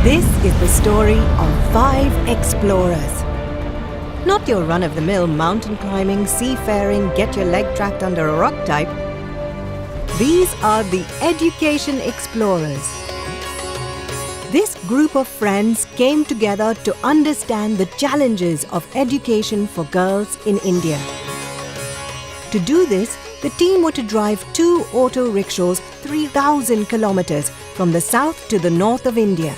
This is the story of 5 explorers. Not your run-of-the-mill mountain climbing, seafaring, get your leg trapped under a rock type. These are the education explorers. This group of friends came together to understand the challenges of education for girls in India. To do this, the team were to drive 2 auto rickshaws 3,000 kilometers from the south to the north of India.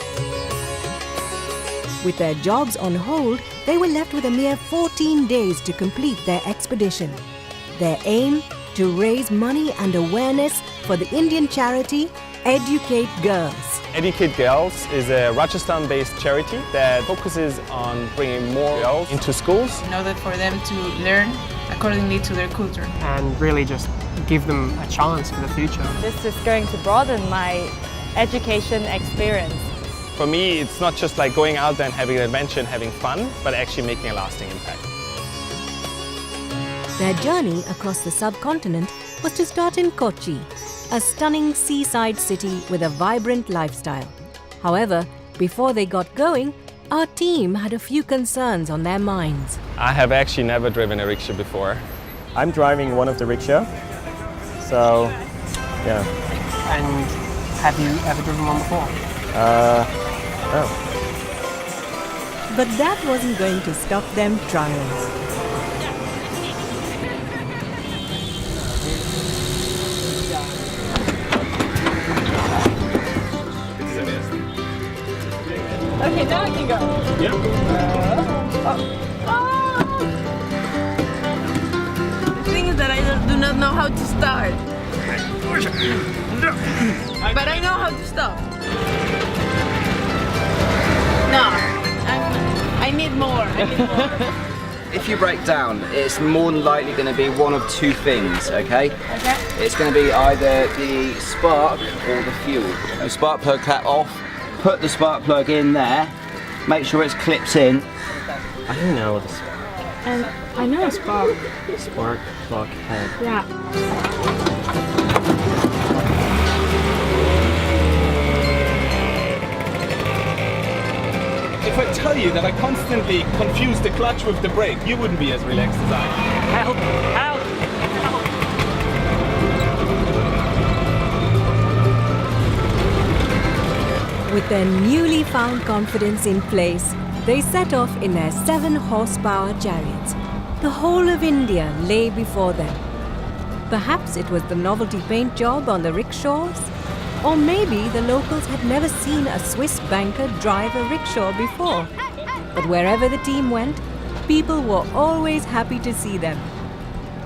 With their jobs on hold, they were left with a mere 14 days to complete their expedition. Their aim? To raise money and awareness for the Indian charity Educate Girls. Educate Girls is a Rajasthan-based charity that focuses on bringing more girls into schools in order for them to learn accordingly to their culture. And really just give them a chance for the future. This is going to broaden my education experience. For me, it's not just like going out there and having an adventure and having fun, but actually making a lasting impact. Their journey across the subcontinent was to start in Kochi, a stunning seaside city with a vibrant lifestyle. However, before they got going, our team had a few concerns on their minds. I have actually never driven a rickshaw before. I'm driving one of the rickshaw, so yeah. And have you ever driven one before? No. But that wasn't going to stop them trying. Okay, now I can go. Yeah. The thing is that I do not know how to start. But I know how to stop. No, I need more. If you break down, it's more than likely going to be one of 2 things, okay? Okay. It's going to be either the spark or the fuel. The spark plug cap off, put the spark plug in there, make sure it clips in. I don't know what the spark. And I know a spark. Spark plug head. Yeah. If I tell you that I constantly confuse the clutch with the brake, you wouldn't be as relaxed as I am. Help! Help! Help! With their newly found confidence in place, they set off in their 7-horsepower chariots. The whole of India lay before them. Perhaps it was the novelty paint job on the rickshaws, or maybe the locals had never seen a Swiss banker drive a rickshaw before. But wherever the team went, people were always happy to see them.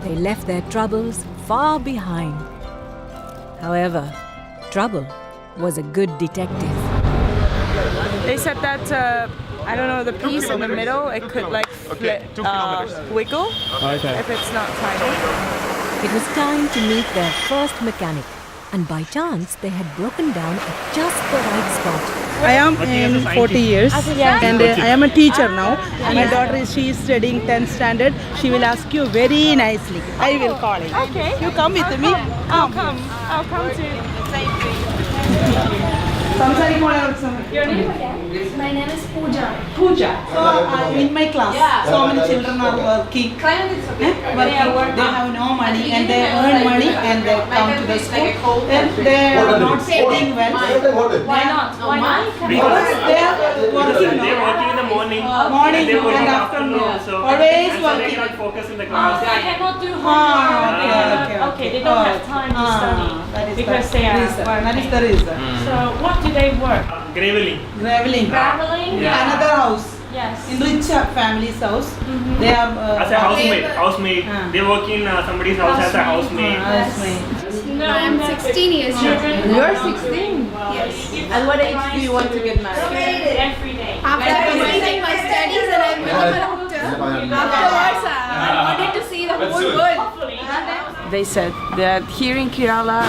They left their troubles far behind. However, trouble was a good detective. They said that, I don't know, the piece in the middle, it could like wiggle if it's not tight. It was time to meet their first mechanic, and by chance they had broken down at just the right spot. I am in 40 years and I am a teacher now. My daughter she is studying 10th standard. She will ask you very nicely. I will call you. Okay. You come with me. I'll come to. Your name again? My name is Pooja. Pooja. So in my class, so many children are working. They have no money and they earn money and they come to the school. Then they are not studying well. Why not? Why not? Because they are working now. They're working in the morning. Morning They're working and afternoon. afternoon. So Always they working. cannot focus in the class. They cannot do homework. Okay, they don't have time to study because they are working. That is the reason. So what do they work? Graveling. Traveling. Traveling? Another house. Yes. In rich family's house. They are As a housemaid. They work in somebody's house as a housemaid. No, I'm 16 years old. You're 16? Yes. And what age do you want to get married? Every day. After completing my studies and I become a doctor, afterwards I wanted to see the whole world. They said that here in Kerala,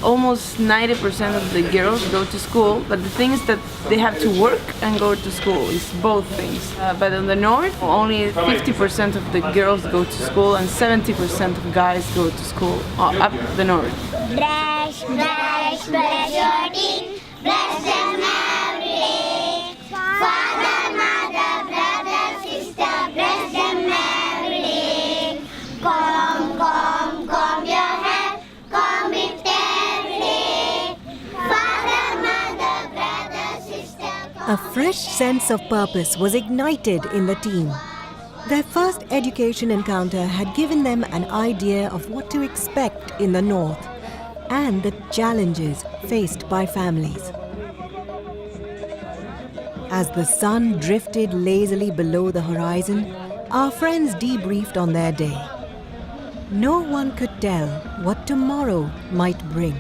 almost 90% of the girls go to school, but the thing is that they have to work and go to school. It's both things. But in the north, only 50% of the girls go to school and 70% of guys go to school up the north. Brush, brush, brush your teeth. Brush them every day. Father, mother, brother, sister, bless them every day. Comb your hair, comb it every day. Father, mother, brother, sister. A fresh sense of purpose was ignited in the team. Their first education encounter had given them an idea of what to expect in the north and the challenges faced by families. As the sun drifted lazily below the horizon, our friends debriefed on their day. No one could tell what tomorrow might bring.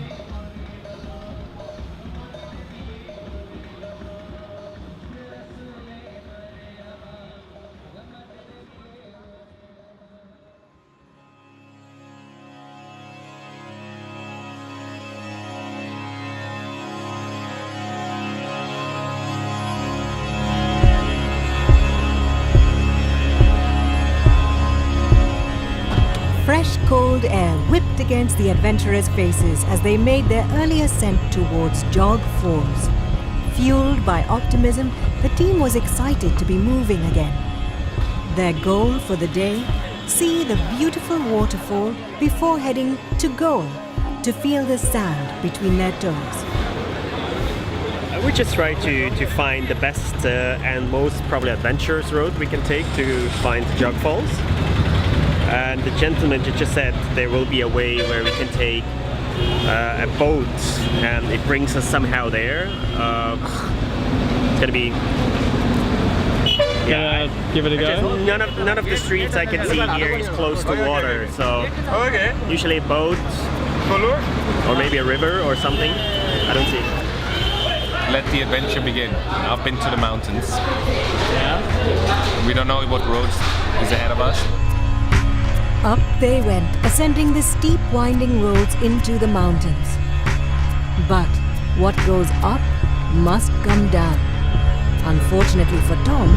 Fresh, cold air whipped against the adventurers' faces as they made their early ascent towards Jog Falls. Fueled by optimism, the team was excited to be moving again. Their goal for the day: see the beautiful waterfall before heading to Goa to feel the sand between their toes. We just try to find the best and most probably adventurous road we can take to find Jog Falls. And the gentleman just said there will be a way where we can take a boat and it brings us somehow there. It's gonna be... Yeah, give it a go? None of the streets I can see here is close to water, so usually a boat or maybe a river or something. I don't see. Let the adventure begin. I've been to the mountains. Yeah. We don't know what roads is ahead of us. Up they went, ascending the steep winding roads into the mountains. But what goes up must come down. Unfortunately for Tom,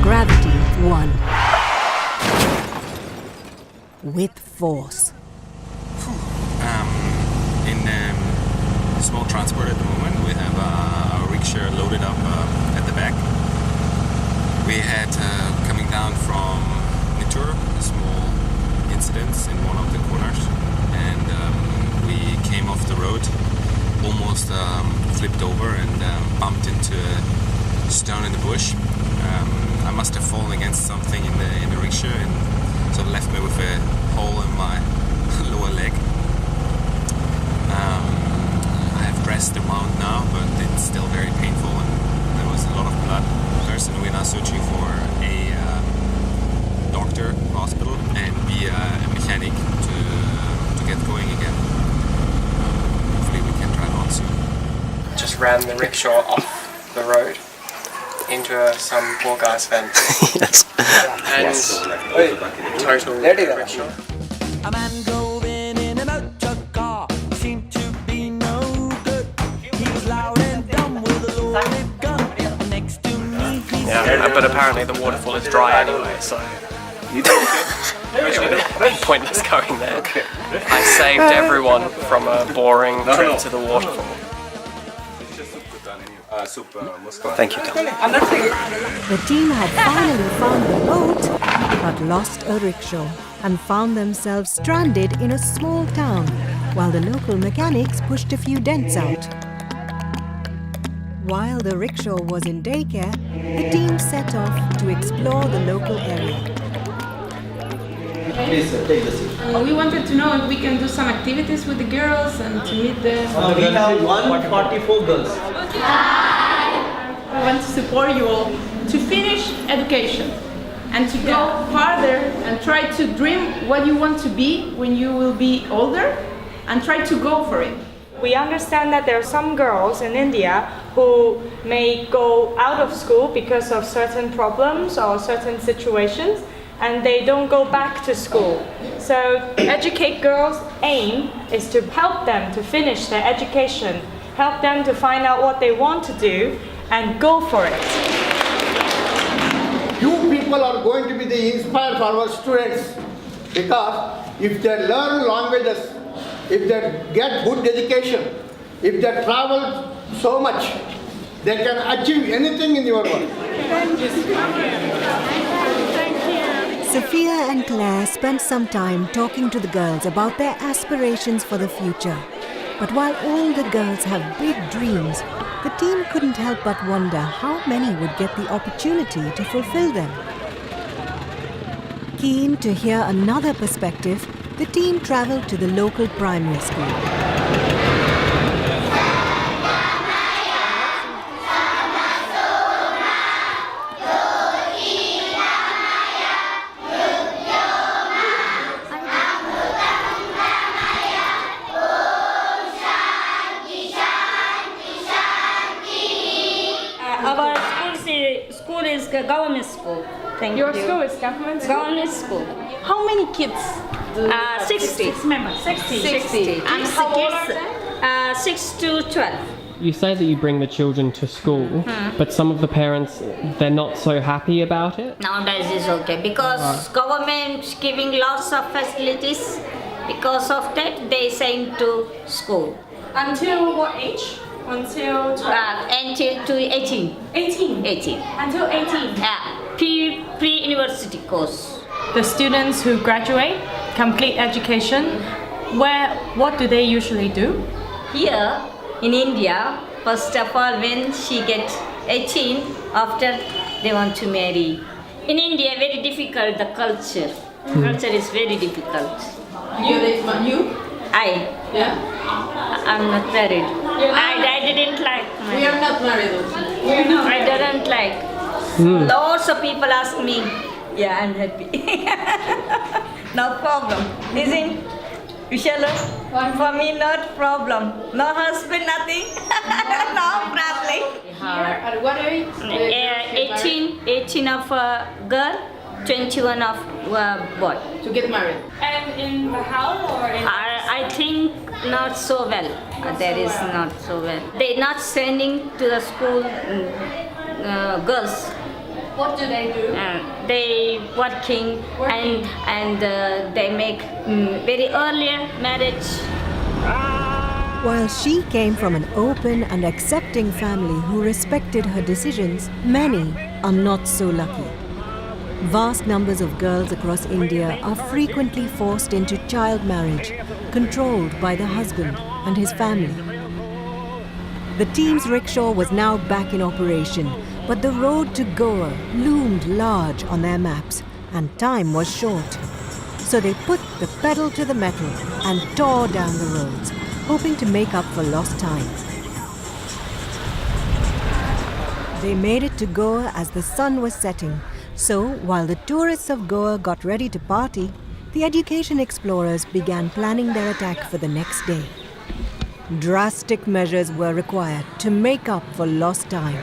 gravity won. With force. In small transport at the moment, we have a rickshaw loaded up at the back. We had coming down from Nittur, a small incidents in one of the corners, and we came off the road, almost flipped over and bumped into a stone in the bush. I must have fallen against something in the rickshaw, and so it left me with a hole in my lower leg. I have dressed the wound now, but it's still very painful, and there was a lot of blood. Personally, we're now searching for a doctor, hospital, and be a mechanic to get going again. Hopefully we can drive on soon. Just ran the rickshaw off the road into some poor guy's fence. Yes. And total rickshaw. A man drove in a motor car, seemed to be no good. He was loud and dumb with a loaded gun next to me. Yeah, but apparently the waterfall is dry anyway, so pointless going there. I saved everyone from a boring trip to the waterfall. Thank you, Tom. The team had finally found the boat, but lost a rickshaw and found themselves stranded in a small town, while the local mechanics pushed a few dents out. While the rickshaw was in daycare, the team set off to explore the local area. Please, sir, take the seat. We wanted to know if we can do some activities with the girls and to meet them. We have 144 girls. I want to support you all to finish education and to go farther and try to dream what you want to be when you will be older and try to go for it. We understand that there are some girls in India who may go out of school because of certain problems or certain situations, and they don't go back to school. So Educate Girls' aim is to help them to finish their education, help them to find out what they want to do and go for it. You people are going to be the inspire for our students, because if they learn languages, if they get good education, if they travel so much, they can achieve anything in your work. Sophia and Claire spent some time talking to the girls about their aspirations for the future. But while all the girls have big dreams, the team couldn't help but wonder how many would get the opportunity to fulfill them. Keen to hear another perspective, the team traveled to the local primary school. Our school is government school. Thank Your you. school is government school? Government school. How many kids? 60. 6 members. 60. And how old are they? 6 to 12. You say that you bring the children to school, but some of the parents, they're not so happy about it. Nowadays is okay because government giving lots of facilities. Because of that, they send to school. Until what age? Until 12? Until to 18. 18? 18. Until 18? Yeah. Pre-university course. The students who graduate, complete education, what do they usually do? Here in India, first of all, when she gets 18, after they want to marry. In India, very difficult, the culture. Culture is very difficult. You? I'm not married. I didn't like my... We are not married also. I didn't like. Lots of people ask me. Yeah, I'm happy. No problem. Isn't Vishala? For me, not problem. No husband, nothing. No problem. What age? 18 of a girl, 21 of a boy. To get married. And in Bahal or in... I think not so well. There is not so well. They're not sending to the school girls. What do they do? They working and they make very earlier marriage. While she came from an open and accepting family who respected her decisions, many are not so lucky. Vast numbers of girls across India are frequently forced into child marriage, controlled by the husband and his family. The team's rickshaw was now back in operation, but the road to Goa loomed large on their maps, and time was short. So they put the pedal to the metal and tore down the roads, hoping to make up for lost time. They made it to Goa as the sun was setting. So, while the tourists of Goa got ready to party, the education explorers began planning their attack for the next day. Drastic measures were required to make up for lost time.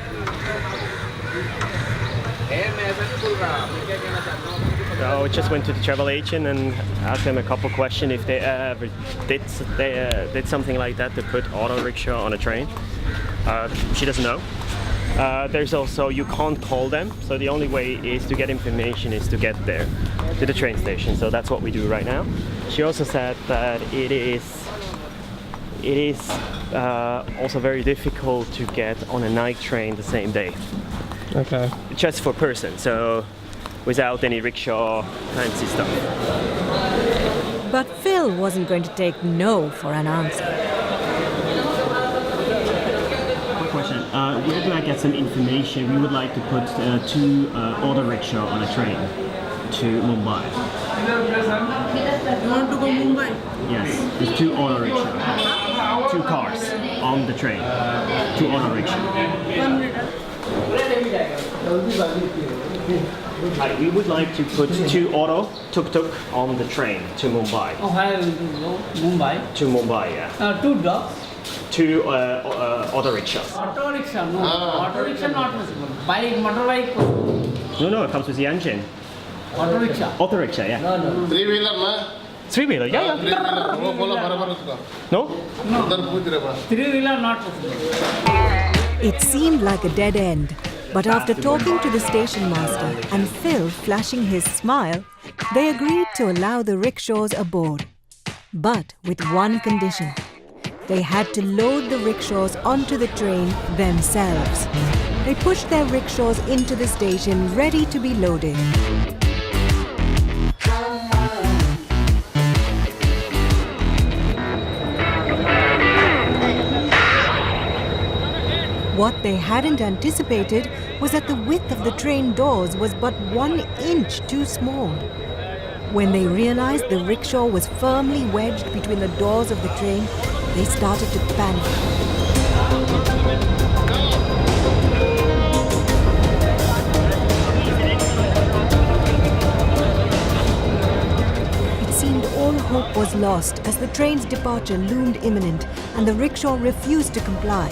So I just went to the travel agent and asked them a couple questions if they ever did something like that to put auto rickshaw on a train. She doesn't know. There's also, you can't call them, so the only way is to get information is to get there to the train station, so that's what we do right now. She also said that it is also very difficult to get on a night train the same day. Okay. Just for person, so without any rickshaw fancy stuff. But Phil wasn't going to take no for an answer. Question. Where do I get some information? We would like to put 2 auto rickshaw on a train to Mumbai. You want to go Mumbai? Yes, there's 2 auto rickshaw. 2 cars on the train. 2 auto rickshaw. We would like to put 2 auto tuk-tuk on the train to Mumbai. Oh, where will you go? Mumbai? To Mumbai, yeah. 2 dogs? 2 auto rickshaws. Auto rickshaw, no. Auto rickshaw not possible. Bike, motorbike possible. No, it comes with the engine. Auto rickshaw? Auto rickshaw, yeah. No. 3-wheeler, na? 3-wheeler, yeah. No? 3-wheeler not possible. It seemed like a dead end, but after talking to the station master and Phil flashing his smile, they agreed to allow the rickshaws aboard. But with one condition. they had to load the rickshaws onto the train themselves. They pushed their rickshaws into the station ready to be loaded. What they hadn't anticipated was that the width of the train doors was but 1 inch too small. When they realized the rickshaw was firmly wedged between the doors of the train, they started to panic. It seemed all hope was lost as the train's departure loomed imminent and the rickshaw refused to comply.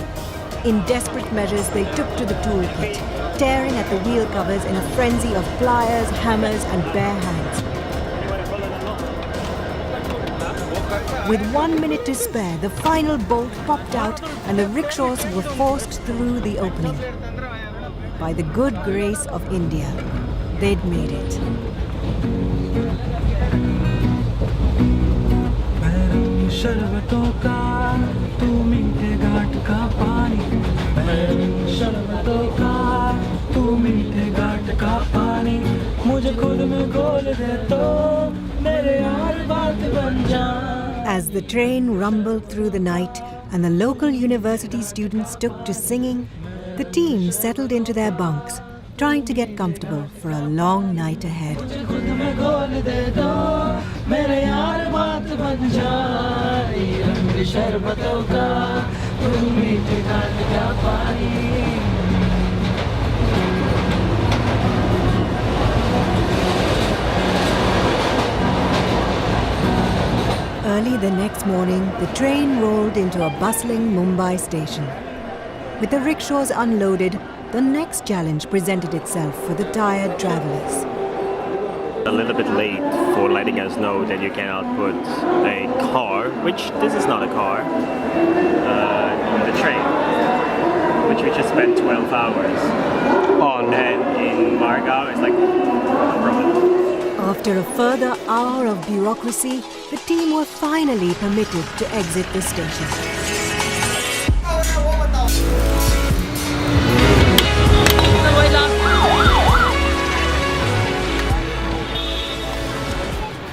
In desperate measures, they took to the toolkit, tearing at the wheel covers in a frenzy of pliers, hammers, and bare hands. With 1 minute to spare, the final bolt popped out and the rickshaws were forced through the opening. By the good grace of India, they'd made it. शरबतों का तू मीठे घाट का पानी शरबतों का तू मीठे घाट का पानी मुझे खुद में घोल दे तो मेरे यार बात बन जा. As the train rumbled through the night and the local university students took to singing, the team settled into their bunks, trying to get comfortable for a long night ahead. Early the next morning, the train rolled into a bustling Mumbai station. With the rickshaws unloaded, the next challenge presented itself for the tired travelers. A little bit late for letting us know that you cannot put a car, which this is not a car, on the train, which we just spent 12 hours on, and in Margao it's like no problem. After a further hour of bureaucracy, the team were finally permitted to exit the station.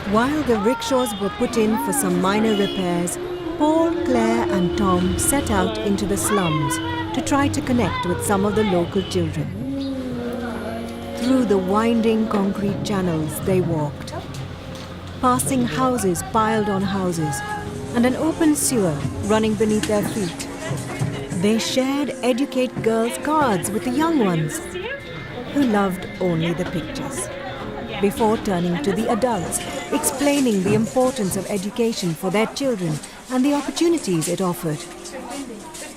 While the rickshaws were put in for some minor repairs, Paul, Claire and Tom set out into the slums to try to connect with some of the local children. Through the winding concrete channels they walked, passing houses piled on houses and an open sewer running beneath their feet. They shared Educate Girls cards with the young ones who loved only the pictures, before turning to the adults, explaining the importance of education for their children and the opportunities it offered.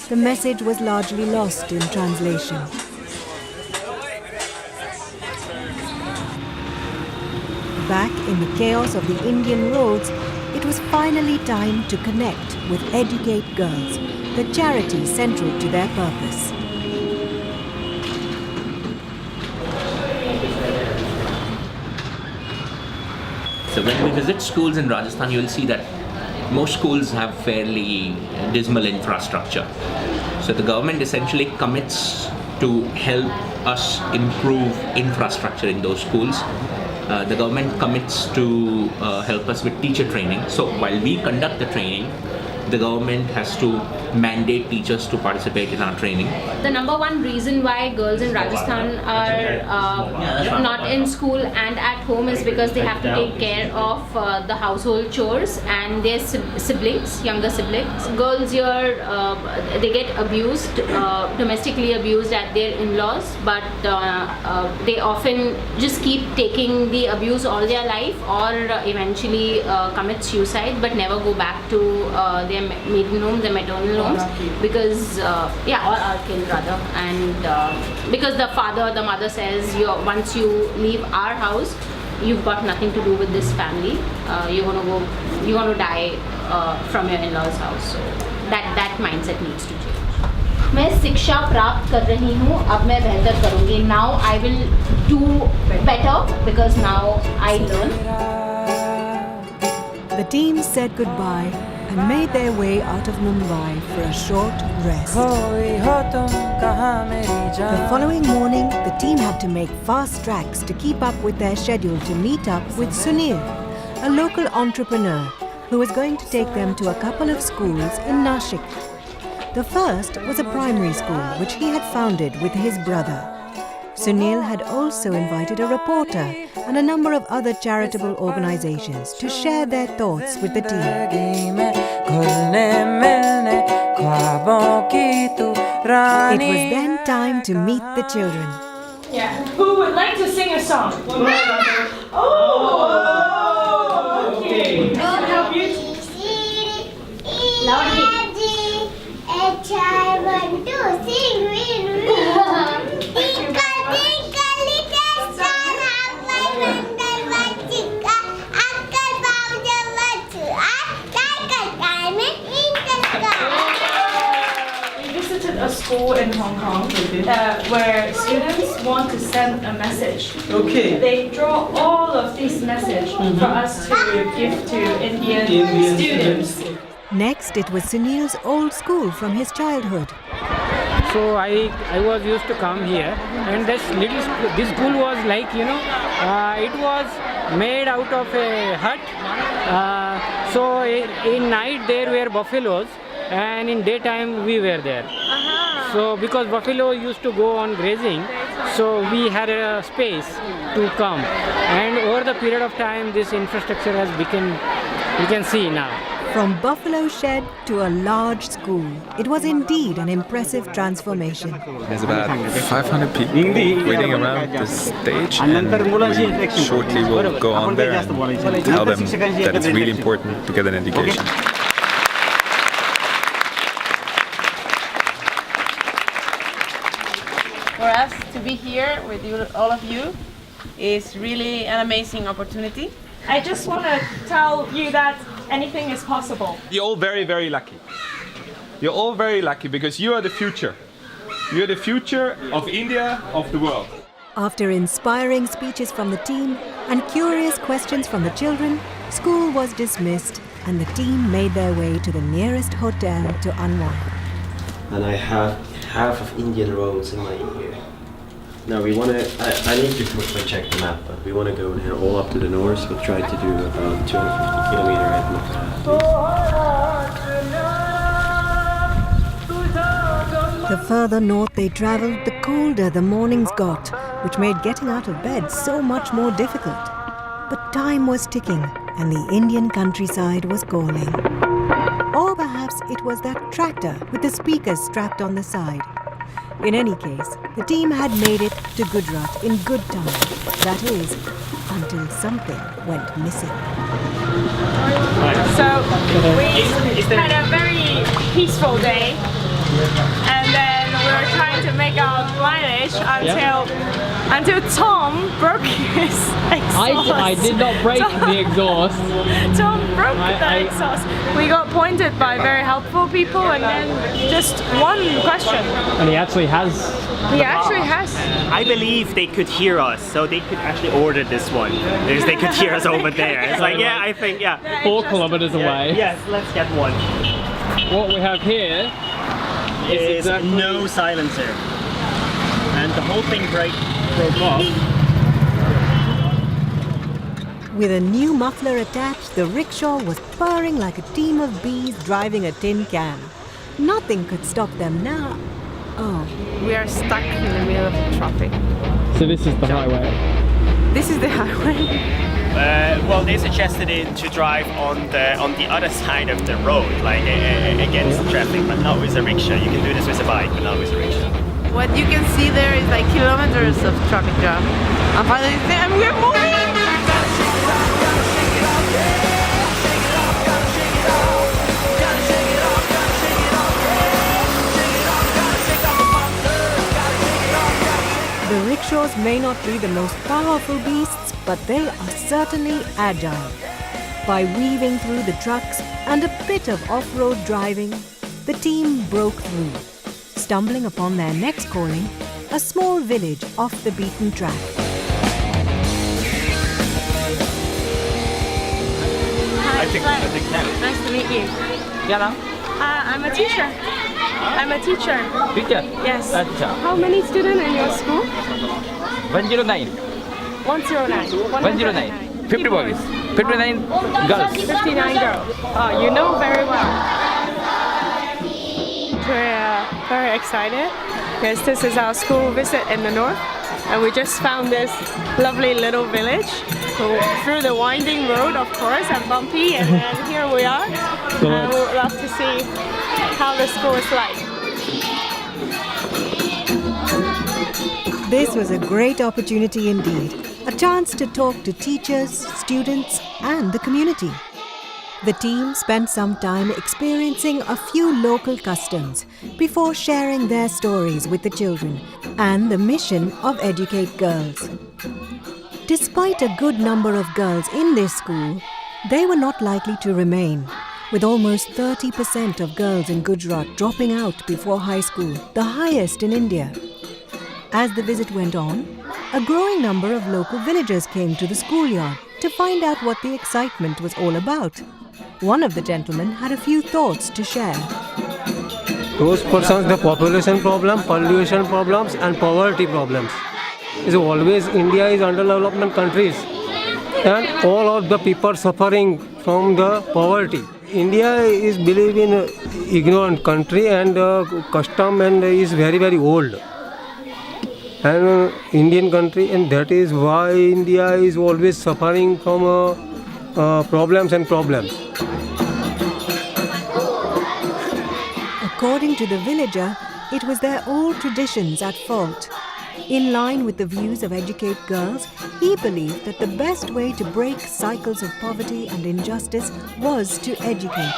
The message was largely lost in translation. Back in the chaos of the Indian roads, it was finally time to connect with Educate Girls, the charity central to their purpose. So when we visit schools in Rajasthan, you will see that most schools have fairly dismal infrastructure. So the government essentially commits to help us improve infrastructure in those schools. The government commits to help us with teacher training. So while we conduct the training, the government has to mandate teachers to participate in our training. The number one reason why girls in Rajasthan are not in school and at home is because they have to take care of the household chores and their siblings, younger siblings. Girls here, they get abused, domestically abused at their in-laws, but they often just keep taking the abuse all their life or eventually commit suicide but never go back to their maiden home, their maternal homes, because or are killed rather, and because the father, the mother says, once you leave our house, you've got nothing to do with this family. You're gonna die from your in-laws' house. So that mindset needs to change. मैं शिक्षा प्राप्त कर रही हूँ, अब मैं बेहतर करूँगी. Now I will do better because now I learn. The team said goodbye and made their way out of Mumbai for a short rest. The following morning, the team had to make fast tracks to keep up with their schedule to meet up with Sunil, a local entrepreneur who was going to take them to a couple of schools in Nashik. The first was a primary school which he had founded with his brother. Sunil had also invited a reporter and a number of other charitable organizations to share their thoughts with the team. It was then time to meet the children. Yeah. Who would like to sing a song? Oh! Okay. I'll help you. Loudly. I want to sing with you. We visited a school in Hong Kong where students want to send a message. Okay. They draw all of these messages for us to give to Indian students. Next, it was Sunil's old school from his childhood. So I was used to come here, and this school was like, it was made out of a hut. So in night there were buffaloes, and in daytime we were there. So because buffalo used to go on grazing, so we had a space to come. And over the period of time, this infrastructure has become, you can see now. From buffalo shed to a large school, it was indeed an impressive transformation. There's about 500 people waiting around the stage, and we shortly will go on there and tell them that it's really important to get an education. For us to be here with you, all of you, is really an amazing opportunity. I just want to tell you that anything is possible. You're all very, very lucky. You're all very lucky because you are the future. You're the future of India, of the world. After inspiring speeches from the team and curious questions from the children, school was dismissed and the team made their way to the nearest hotel to unwind. And I have half of Indian roads in my ear. Now we want to, I need to quickly check the map, but we want to go here all up to the north. We'll try to do about 250 kilometer at The further north they travelled, the colder the mornings got, which made getting out of bed so much more difficult. But time was ticking and the Indian countryside was calling. Or perhaps it was that tractor with the speakers strapped on the side. In any case, the team had made it to Gujarat in good time. That is, until something went missing. So we had a very peaceful day, and then we were trying to make our mileage until Tom broke his exhaust. I did not break the exhaust. Tom broke the exhaust. We got pointed by very helpful people, and then just one question. And he actually has. He actually has. I believe they could hear us, so they could actually order this one because they could hear us over there. It's like, yeah, I think, yeah. 4 kilometers away. Yes, let's get one. What we have here is no silencer, and the whole thing broke off. With a new muffler attached, the rickshaw was purring like a team of bees driving a tin can. Nothing could stop them now. Oh. We are stuck in the middle of the traffic. So this is the highway? This is the highway. Well, they suggested it to drive on the other side of the road, like against traffic, but not with a rickshaw. You can do this with a bike, but not with a rickshaw. What you can see there is like kilometers of traffic jam. And finally, and we're moving! The rickshaws may not be the most powerful beasts, but they are certainly agile. By weaving through the trucks and a bit of off-road driving, the team broke through, stumbling upon their next calling, a small village off the beaten track. Hi I think nice to meet you. Yeah, I'm a teacher. I'm a teacher. Teacher? Yes. Acha. How many students in your school? 109. 109. 109. 50 boys. 59 girls. 59 girls. Oh, you know very well. We're very excited because this is our school visit in the north, and we just found this lovely little village through the winding road, of course, and bumpy, and then here we are. And we would love to see how the school is like. This was a great opportunity indeed. A chance to talk to teachers, students, and the community. The team spent some time experiencing a few local customs before sharing their stories with the children and the mission of Educate Girls. Despite a good number of girls in this school, they were not likely to remain, with almost 30% of girls in Gujarat dropping out before high school, the highest in India. As the visit went on, a growing number of local villagers came to the schoolyard to find out what the excitement was all about. One of the gentlemen had a few thoughts to share. Those persons, the population problem, pollution problems and poverty problems. Is always India is underdevelopment countries and all of the people suffering from the poverty. India is believe in ignorant country and custom and is very, very old. And Indian country, and that is why India is always suffering from problems and problems. According to the villager, it was their old traditions at fault. In line with the views of Educate Girls, he believed that the best way to break cycles of poverty and injustice was to educate.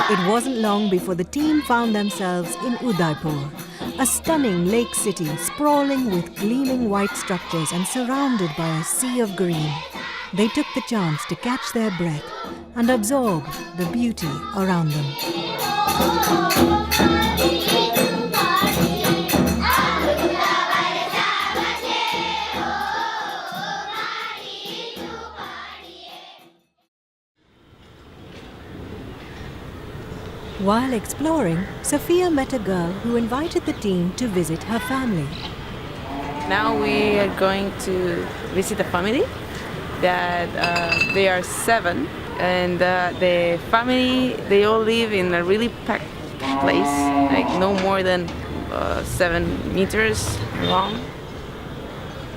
It wasn't long before the team found themselves in Udaipur, a stunning lake city sprawling with gleaming white structures and surrounded by a sea of green. They took the chance to catch their breath and absorb the beauty around them. While exploring, Sophia met a girl who invited the team to visit her family. Now we are going to visit a family that they are 7, and the family, they all live in a really packed place, like no more than 7 meters long.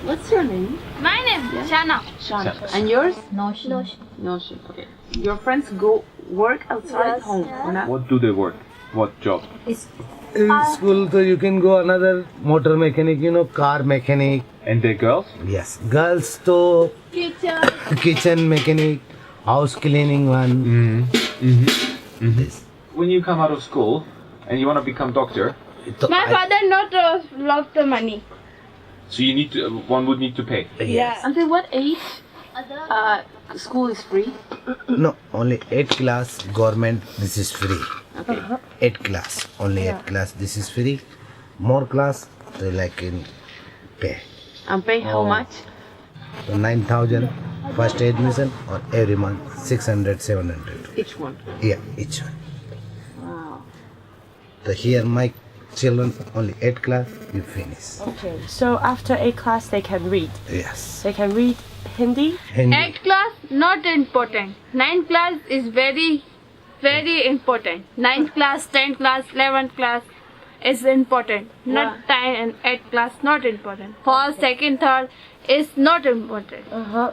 What's your name? My name is Shana. Shana. And yours? Noshi. Noshi. Okay. Your friends go work outside home, or not? What do they work? What job? In school, so you can go another motor mechanic, car mechanic. And they're girls? Yes, girls to kitchen mechanic, house cleaning one. This. When you come out of school and you want to become doctor, My father not love the money. so you need to. One would need to pay. Yes. Until what age school is free? No, only 8th class government, this is free. Okay. 8th class, only 8th class, this is free. More class, they like in pay. And pay how much? So 9,000 first admission or every month 600, 700. Each one? Yeah, each one. Wow. So here my children only 8th class, you finish. Okay, so after 8th class they can read. Yes. They can read Hindi. 8th class not important. 9th class is very important. 9th class, 10th class, 11th class is important. Not 10 and 8th class not important. First, second, third is not important.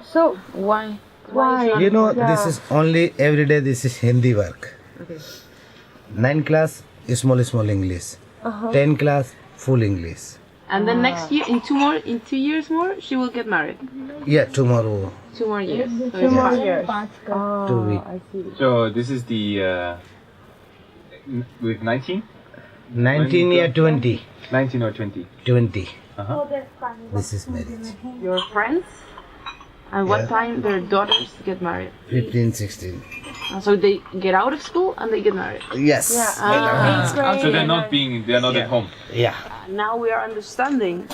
So why? This is only every day this is Hindi work. Okay. 9th class small English. 10th class full English. And then next year, in 2 years more, she will get married. Yeah, tomorrow. 2 more years. So 2 more it's years. 2 weeks. I see. So this is the with 19? 19 year 20. 19 or 20? 20. Uh-huh. This is marriage. your friends? And what time their daughters get married? 15, 16. So they get out of school and they get married? Yes. So they're not at home. Yeah. Now we are understanding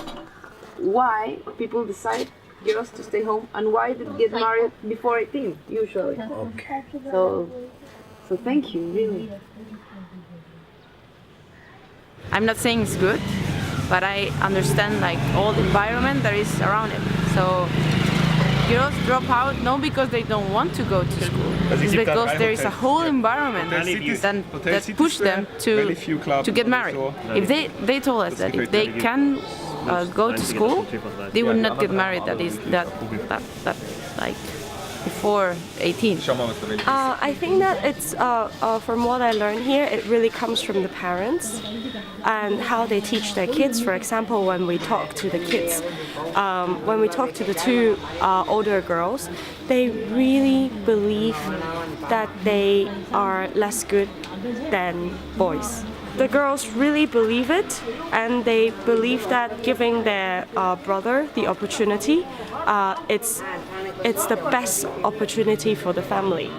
why people decide girls to stay home and why they get married before 18 usually. Okay. So thank you, really. I'm not saying it's good, but I understand like all the environment that is around it. So girls drop out not because they don't want to go to school, it's because there is a whole environment that push them to get married. If they told us that if they can go to school, they would not get married. That like before 18. I think that it's from what I learned here, it really comes from the parents and how they teach their kids. For example, when we talk to the kids, when we talk to the two older girls, they really believe that they are less good than boys. The girls really believe it, and they believe that giving their brother the opportunity, it's the best opportunity for the family.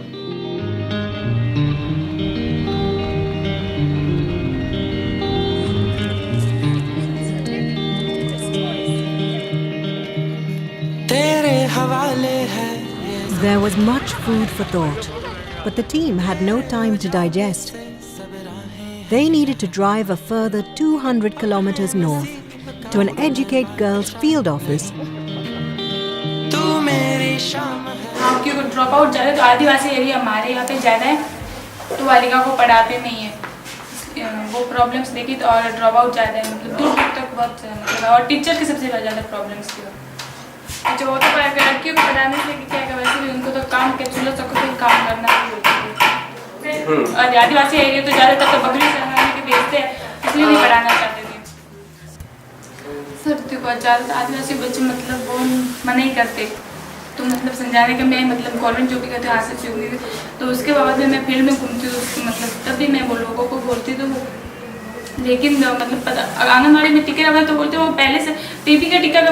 There was much food for thought, but the team had no time to digest. They needed to drive a further 200 kilometers north to an Educate Girls field office. क्योंकि drop out ज़्यादा तो आदिवासी area हमारे यहाँ पे ज़्यादा है, तो बालिका को पढ़ाते नहीं है, वो प्रॉब्लम्स देखी तो और ड्रॉप आउट ज़्यादा है, मतलब दूर दूर तक बहुत मतलब, और टीचर की सबसे ज़्यादा प्रॉब्लम्स थी। जो वो तो लड़कियों को पढ़ाने से क्या क्या वैसे भी उनको तो काम के चूल्हा चौकों पे काम करना ही होता है, और आदिवासी एरिया तो ज़्यादातर तो बकरी चराने के भेजते हैं, इसलिए नहीं पढ़ाना चाहते थे। सर तो बहुत ज़्यादा आदिवासी बच्चे मतलब वो मना ही करते, तो मतलब समझाने के मैं मतलब गवर्नमेंट जो भी करते हैं हाथ से होंगी, तो उसके बाद में मैं फील्ड में घूमती हूँ, मतलब तब भी मैं वो लोगों को बोलती तो लेकिन मतलब पता आंगनबाड़ी में टीका लगा तो बोलते वो पहले से टीबी का टीका का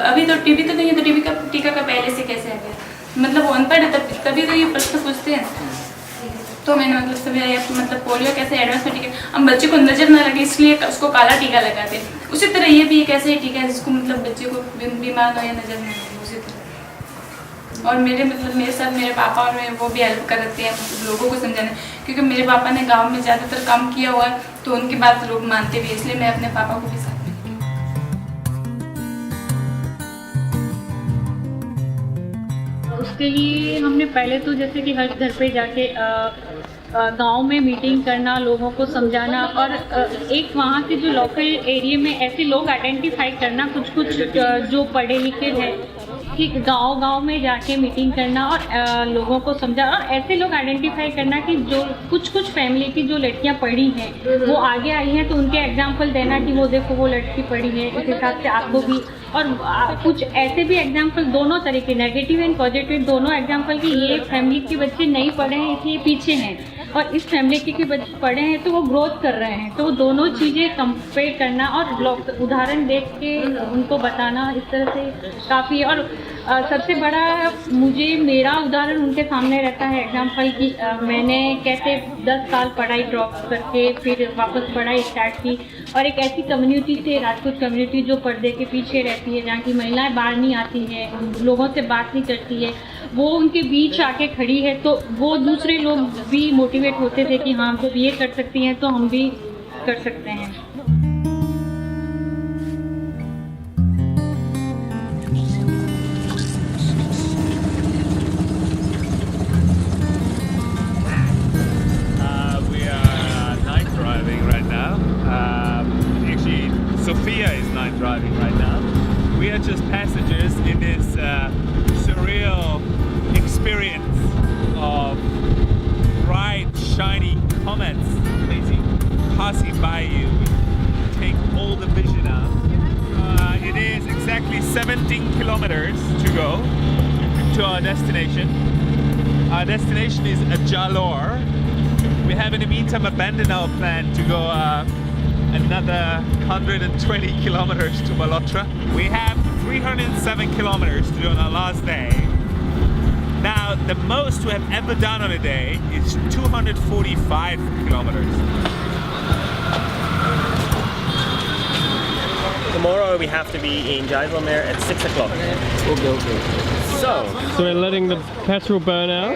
अभी तो टीबी तो नहीं है, तो टीबी का टीका का पहले से कैसे आ गया, मतलब वो अनपढ़ है तभी तो ये प्रश्न पूछते हैं। तो मैंने मतलब सभी मतलब पोलियो कैसे एडवांस में टीका, हम बच्चे को नज़र ना लगे इसलिए उसको काला टीका लगाते हैं, उसी तरह ये भी एक ऐसे टीका है जिसको मतलब बच्चे को बीमार हो या नज़र ना लगे उसी तरह। और मेरे साथ मेरे पापा और मैं वो भी हेल्प करते हैं लोगों को समझाने, क्योंकि मेरे पापा ने गांव में ज़्यादातर काम किया हुआ है तो उनकी बात लोग मानते भी, इसलिए मैं अपने पापा को भी साथ में। उसके लिए हमने पहले तो जैसे कि हर घर पे जाके गांव में मीटिंग करना, लोगों को समझाना, और एक वहाँ के जो लोकल एरिया में ऐसे लोग आइडेंटिफाई करना, कुछ जो पढ़े लिखे हैं, कि गांव में जाके मीटिंग करना और लोगों को समझाना, और ऐसे लोग आइडेंटिफाई करना कि जो कुछ फैमिली की जो लड़कियां पढ़ी हैं वो आगे आई हैं, तो उनके एग्जांपल देना कि वो देखो वो लड़की पढ़ी है, इस हिसाब से आपको भी, और कुछ ऐसे भी एग्जांपल दोनों तरीके, नेगेटिव एंड पॉजिटिव दोनों एग्जांपल कि ये फैमिली के बच्चे नहीं पढ़े हैं इसलिए पीछे हैं, और इस फैमिली के बच्चे पढ़े हैं तो वो ग्रोथ कर रहे हैं, तो वो दोनों चीज़ें कंपेयर करना और उदाहरण देख के उनको बताना, इस तरह से काफ़ी। और सबसे बड़ा मेरा उदाहरण उनके सामने रहता है एग्जाम्पल कि मैंने कैसे 10 साल पढ़ाई ड्रॉप करके फिर वापस पढ़ाई स्टार्ट की, और एक ऐसी कम्युनिटी से, राजपूत कम्युनिटी जो पर्दे के पीछे रहती है, जहाँ की महिलाएं बाहर नहीं आती हैं, लोगों से बात नहीं करती है, वो उनके बीच आके खड़ी है, तो वो दूसरे लोग भी मोटिवेट होते थे कि हाँ जब ये कर सकती हैं तो हम भी कर सकते हैं। Sophia is night driving right now. We are just passengers in this surreal experience of bright, shiny comets passing by you. Take all the vision out. It is exactly 17 kilometers to go to our destination. Our destination is Jalore. We have in the meantime abandoned our plan to go another 120 kilometers to Balotra. We have 307 kilometers to do on our last day. Now, the most we have ever done on a day is 245 kilometers. tomorrow we have to be in Jaisalmer at 6 o'clock. Okay. So we're letting the petrol burn out.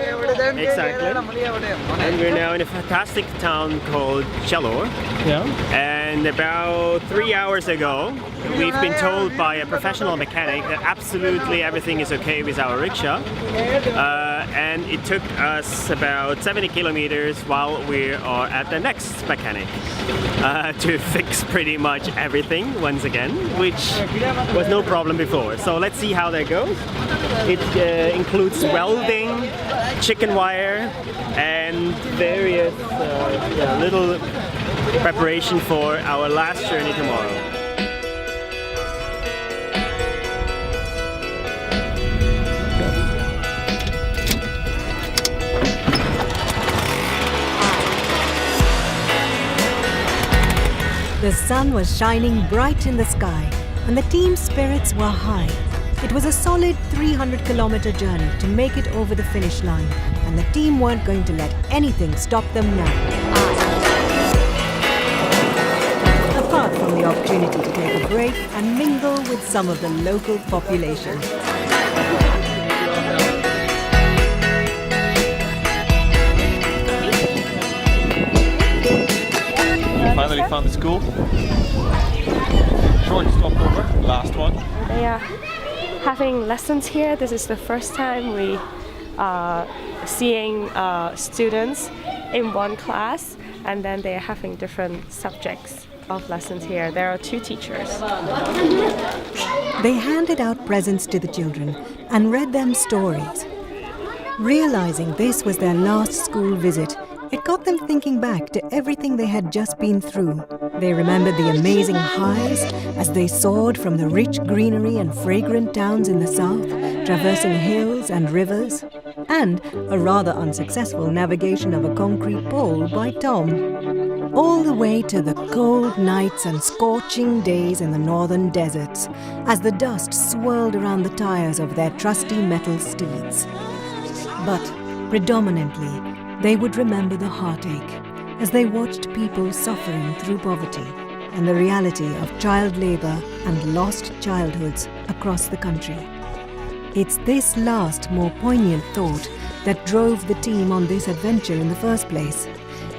Exactly. And we're now in a fantastic town called Chalor. Yeah. And about 3 hours ago, we've been told by a professional mechanic that absolutely everything is okay with our rickshaw. And it took us about 70 kilometers while we are at the next mechanic to fix pretty much everything once again, which was no problem before. So let's see how that goes. It includes welding, chicken wire, and various little preparation for our last journey tomorrow. The sun was shining bright in the sky, and the team's spirits were high. It was a solid 300-kilometer journey to make it over the finish line, and the team weren't going to let anything stop them now. Apart from the opportunity to take a break and mingle with some of the local population. Finally found the school. Short stopover, last one. They are having lessons here. This is the first time we are seeing students in one class, and then they are having different subjects of lessons here. There are 2 teachers. They handed out presents to the children and read them stories. Realizing this was their last school visit, it got them thinking back to everything they had just been through. They remembered the amazing highs as they soared from the rich greenery and fragrant towns in the south, traversing hills and rivers, and a rather unsuccessful navigation of a concrete pole by Tom. All the way to the cold nights and scorching days in the northern deserts, as the dust swirled around the tires of their trusty metal steeds. But predominantly, they would remember the heartache as they watched people suffering through poverty and the reality of child labor and lost childhoods across the country. It's this last, more poignant thought that drove the team on this adventure in the first place.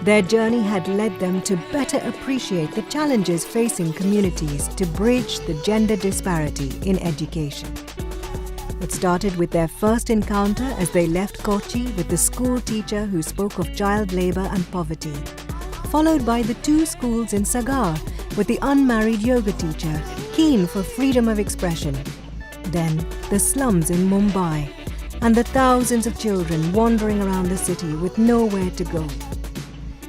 Their journey had led them to better appreciate the challenges facing communities to bridge the gender disparity in education. It started with their first encounter as they left Kochi with the school teacher who spoke of child labor and poverty, followed by the 2 schools in Sagar with the unmarried yoga teacher keen for freedom of expression, then the slums in Mumbai, and the thousands of children wandering around the city with nowhere to go.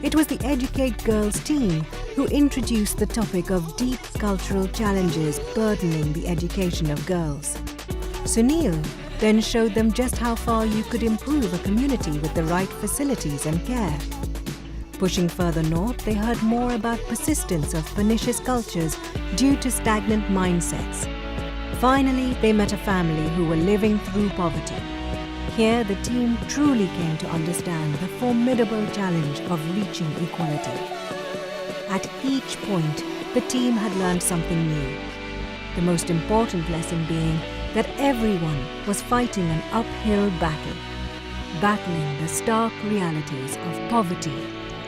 It was the Educate Girls team who introduced the topic of deep cultural challenges burdening the education of girls. Sunil then showed them just how far you could improve a community with the right facilities and care. Pushing further north, they heard more about persistence of pernicious cultures due to stagnant mindsets. Finally, they met a family who were living through poverty. Here, the team truly came to understand the formidable challenge of reaching equality. At each point, the team had learned something new. The most important lesson being that everyone was fighting an uphill battle, battling the stark realities of poverty,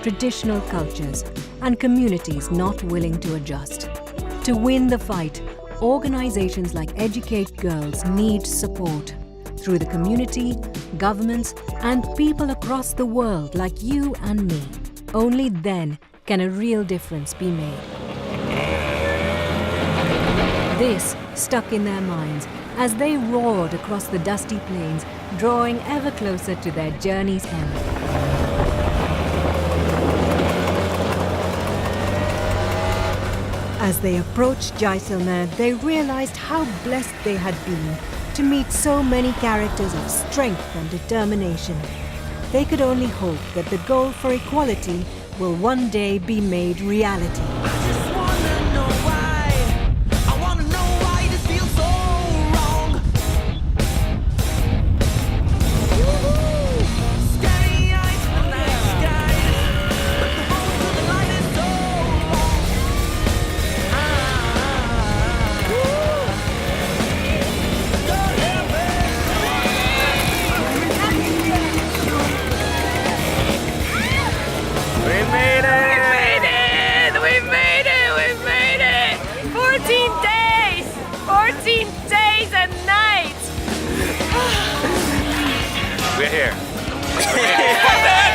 traditional cultures, and communities not willing to adjust. To win the fight, organizations like Educate Girls need support through the community, governments, and people across the world like you and me. Only then can a real difference be made. This stuck in their minds as they roared across the dusty plains, drawing ever closer to their journey's end. As they approached Jaisalmer, they realized how blessed they had been to meet so many characters of strength and determination. They could only hope that the goal for equality will one day be made reality. We're here.